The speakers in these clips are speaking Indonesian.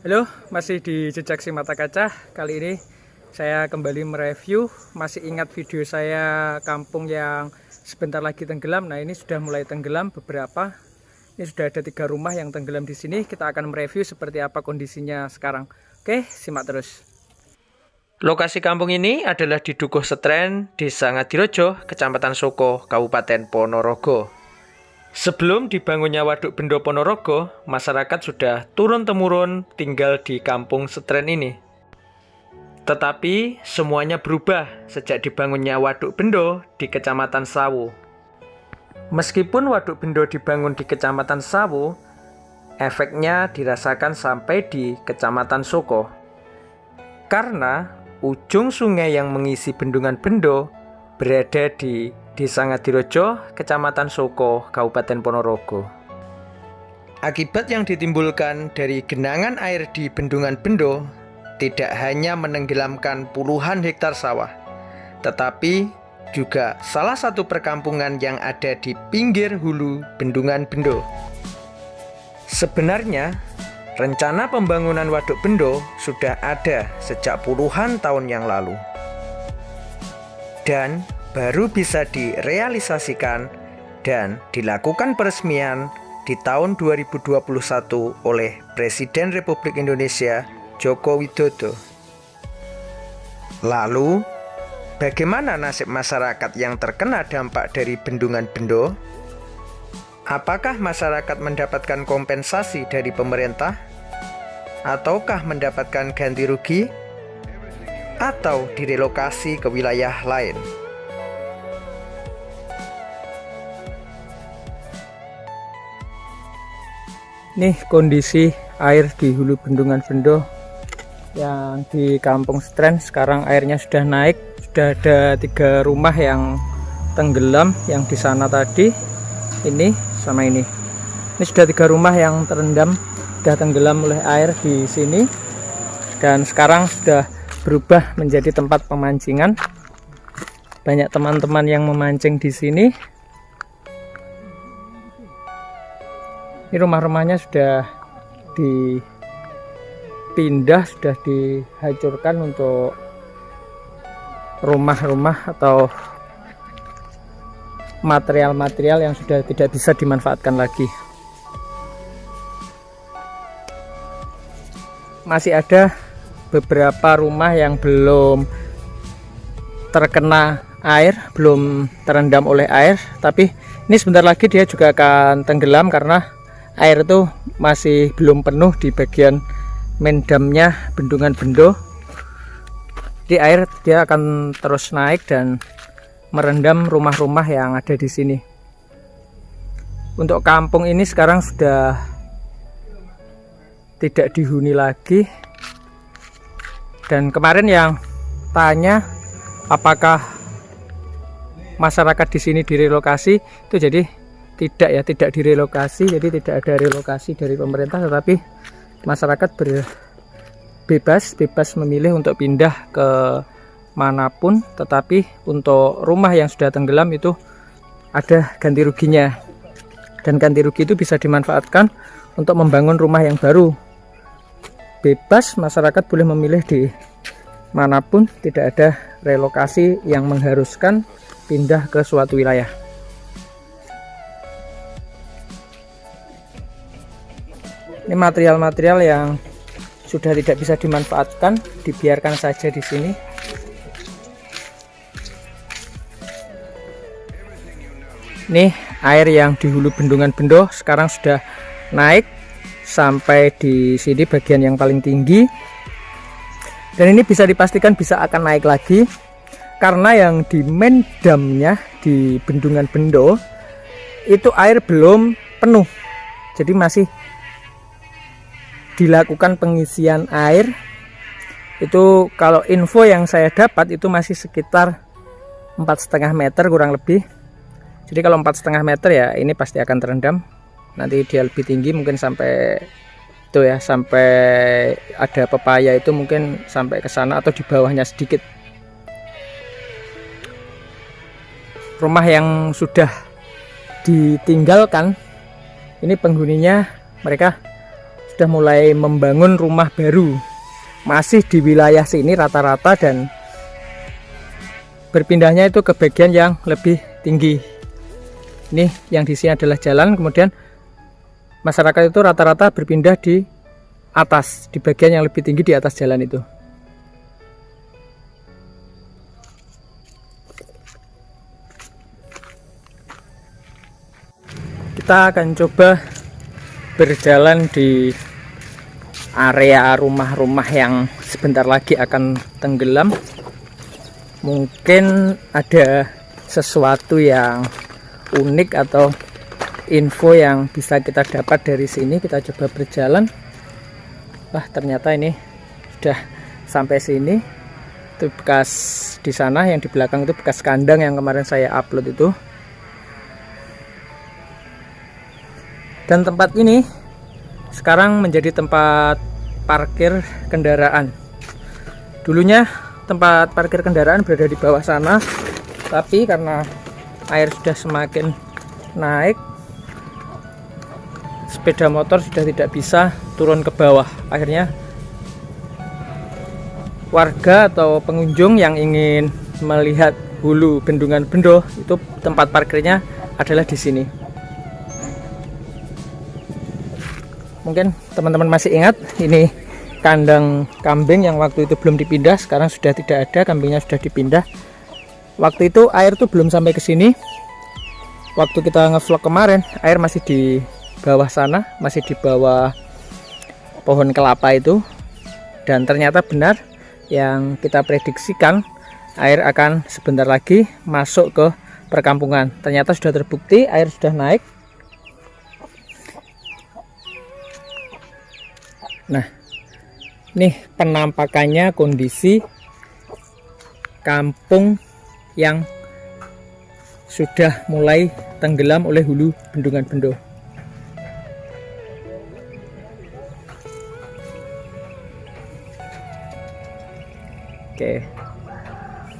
Halo, masih di Jejak Si Mata Kaca. Kali ini saya kembali mereview. Masih ingat video saya kampung yang sebentar lagi tenggelam? Nah, ini sudah mulai tenggelam beberapa. Ini sudah ada 3 rumah yang tenggelam di sini. Kita akan mereview seperti apa kondisinya sekarang. Oke, simak terus. Lokasi kampung ini adalah di Dukuh Setren, Desa Ngadirejo, Kecamatan Soko, Kabupaten Ponorogo. Sebelum dibangunnya Waduk Bendo Ponorogo, masyarakat sudah turun-temurun tinggal di kampung Setren ini. Tetapi semuanya berubah sejak dibangunnya Waduk Bendo di Kecamatan Sawu. Meskipun Waduk Bendo dibangun di Kecamatan Sawu, efeknya dirasakan sampai di Kecamatan Soko. Karena ujung sungai yang mengisi bendungan Bendo berada di Desa Ngadirejo, Kecamatan Soko, Kabupaten Ponorogo. Akibat yang ditimbulkan dari genangan air di bendungan Bendo tidak hanya menenggelamkan puluhan hektar sawah, tetapi juga salah satu perkampungan yang ada di pinggir hulu bendungan Bendo. Sebenarnya, rencana pembangunan Waduk Bendo sudah ada sejak puluhan tahun yang lalu. Dan baru bisa direalisasikan dan dilakukan peresmian di tahun 2021 oleh Presiden Republik Indonesia Joko Widodo. Lalu, bagaimana nasib masyarakat yang terkena dampak dari bendungan Bendo? Apakah masyarakat mendapatkan kompensasi dari pemerintah? Ataukah mendapatkan ganti rugi? Atau direlokasi ke wilayah lain? Nih kondisi air di hulu bendungan Bendo yang di kampung Setren. Sekarang airnya sudah naik, sudah ada 3 rumah yang tenggelam, yang di sana tadi, ini sama ini. Ini sudah 3 rumah yang terendam, sudah tenggelam oleh air di sini, dan sekarang sudah berubah menjadi tempat pemancingan. Banyak teman-teman yang memancing di sini. Ini rumah-rumahnya sudah dipindah, sudah dihancurkan untuk rumah-rumah atau material-material yang sudah tidak bisa dimanfaatkan lagi. Masih ada beberapa rumah yang belum terkena air, belum terendam oleh air, tapi ini sebentar lagi dia juga akan tenggelam karena air itu masih belum penuh di bagian mendamnya bendungan Bendo. Di air dia akan terus naik dan merendam rumah-rumah yang ada di sini. Untuk kampung ini sekarang sudah tidak dihuni lagi. Dan kemarin yang tanya apakah masyarakat di sini direlokasi, itu jadi tidak direlokasi. Jadi tidak ada relokasi dari pemerintah, tetapi masyarakat bebas memilih untuk pindah ke manapun. Tetapi untuk rumah yang sudah tenggelam itu ada ganti ruginya, dan ganti rugi itu bisa dimanfaatkan untuk membangun rumah yang baru. Bebas, masyarakat boleh memilih di manapun, tidak ada relokasi yang mengharuskan pindah ke suatu wilayah. Ini material-material yang sudah tidak bisa dimanfaatkan, dibiarkan saja di sini. Nih air yang di hulu bendungan Bendo sekarang sudah naik sampai di sini bagian yang paling tinggi. Dan ini bisa dipastikan bisa akan naik lagi karena yang di main damnya di bendungan Bendo itu air belum penuh. Jadi masih dilakukan pengisian air. Itu kalau info yang saya dapat itu masih sekitar 4,5 meter kurang lebih. Jadi kalau 4,5 meter ya ini pasti akan terendam. Nanti dia lebih tinggi mungkin sampai itu ya, sampai ada pepaya itu mungkin sampai ke sana atau di bawahnya sedikit. Rumah yang sudah ditinggalkan ini penghuninya mereka sudah mulai membangun rumah baru, masih di wilayah sini rata-rata, dan berpindahnya itu ke bagian yang lebih tinggi. Ini yang di sini adalah jalan, kemudian masyarakat itu rata-rata berpindah di atas, di bagian yang lebih tinggi di atas jalan itu. Kita akan coba berjalan di area rumah-rumah yang sebentar lagi akan tenggelam. Mungkin ada sesuatu yang unik atau info yang bisa kita dapat dari sini. Kita coba berjalan. Wah, ternyata ini sudah sampai sini. Itu bekas di sana, yang di belakang itu bekas kandang yang kemarin saya upload itu. Dan tempat ini sekarang menjadi tempat parkir kendaraan. Dulunya tempat parkir kendaraan berada di bawah sana, tapi karena air sudah semakin naik, sepeda motor sudah tidak bisa turun ke bawah. Akhirnya warga atau pengunjung yang ingin melihat hulu Bendungan Bendo itu tempat parkirnya adalah di sini. Mungkin teman-teman masih ingat, ini kandang kambing yang waktu itu belum dipindah, sekarang sudah tidak ada, kambingnya sudah dipindah. Waktu itu air tuh belum sampai ke sini. Waktu kita ngevlog kemarin, air masih di bawah sana, masih di bawah pohon kelapa itu. Dan ternyata benar yang kita prediksikan, air akan sebentar lagi masuk ke perkampungan. Ternyata sudah terbukti, air sudah naik. Nah, nih penampakannya kondisi kampung yang sudah mulai tenggelam oleh hulu Bendungan Bendo. Oke,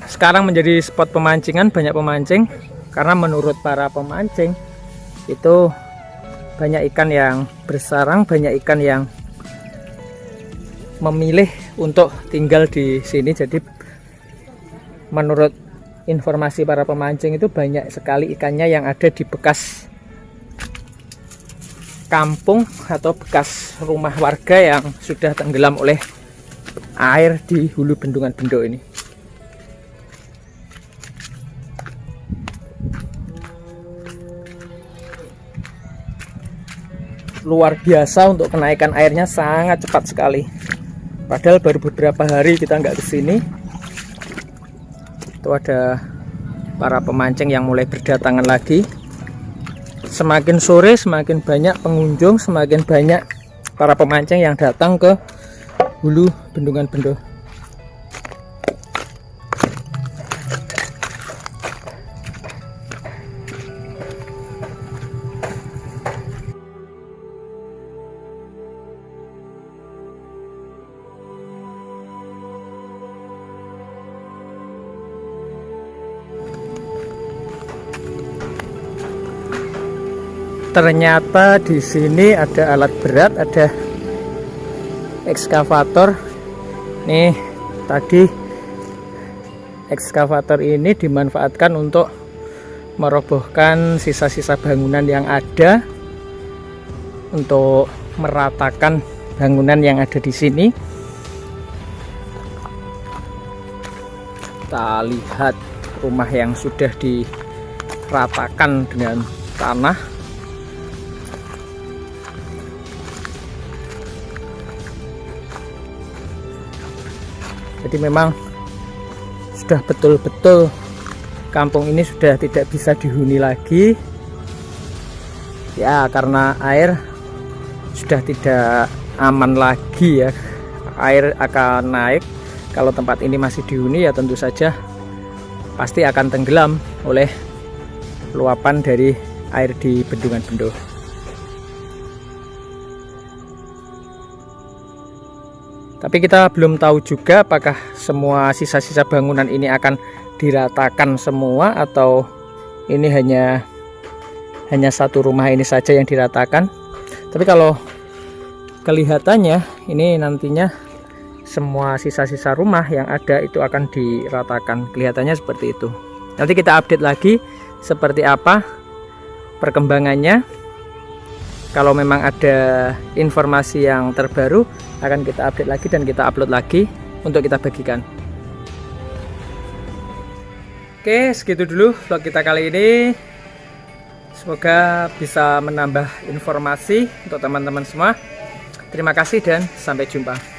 sekarang menjadi spot pemancingan, banyak pemancing, karena menurut para pemancing itu banyak ikan yang bersarang, banyak ikan yang memilih untuk tinggal di sini. Jadi menurut informasi para pemancing itu banyak sekali ikannya yang ada di bekas kampung atau bekas rumah warga yang sudah tenggelam oleh air di hulu Bendungan Bendo ini. Luar biasa, untuk kenaikan airnya sangat cepat sekali. Padahal baru beberapa hari kita nggak kesini. Itu ada para pemancing yang mulai berdatangan lagi. Semakin sore semakin banyak pengunjung, semakin banyak para pemancing yang datang ke hulu Bendungan Bendo. Ternyata di sini ada alat berat, ada ekskavator. Nih, tadi ekskavator ini dimanfaatkan untuk merobohkan sisa-sisa bangunan yang ada, untuk meratakan bangunan yang ada di sini. Kita lihat rumah yang sudah diratakan dengan tanah. Jadi memang sudah betul-betul kampung ini sudah tidak bisa dihuni lagi, ya, karena air sudah tidak aman lagi ya. Air akan naik. Kalau tempat ini masih dihuni, ya tentu saja pasti akan tenggelam oleh luapan dari air di Bendungan Bendo. Tapi kita belum tahu juga apakah semua sisa-sisa bangunan ini akan diratakan semua, atau ini hanya satu rumah ini saja yang diratakan. Tapi kalau kelihatannya ini nantinya semua sisa-sisa rumah yang ada itu akan diratakan, kelihatannya seperti itu. Nanti kita update lagi seperti apa perkembangannya. Kalau memang ada informasi yang terbaru akan kita update lagi dan kita upload lagi untuk kita bagikan. Oke, segitu dulu vlog kita kali ini. Semoga bisa menambah informasi untuk teman-teman semua. Terima kasih dan sampai jumpa.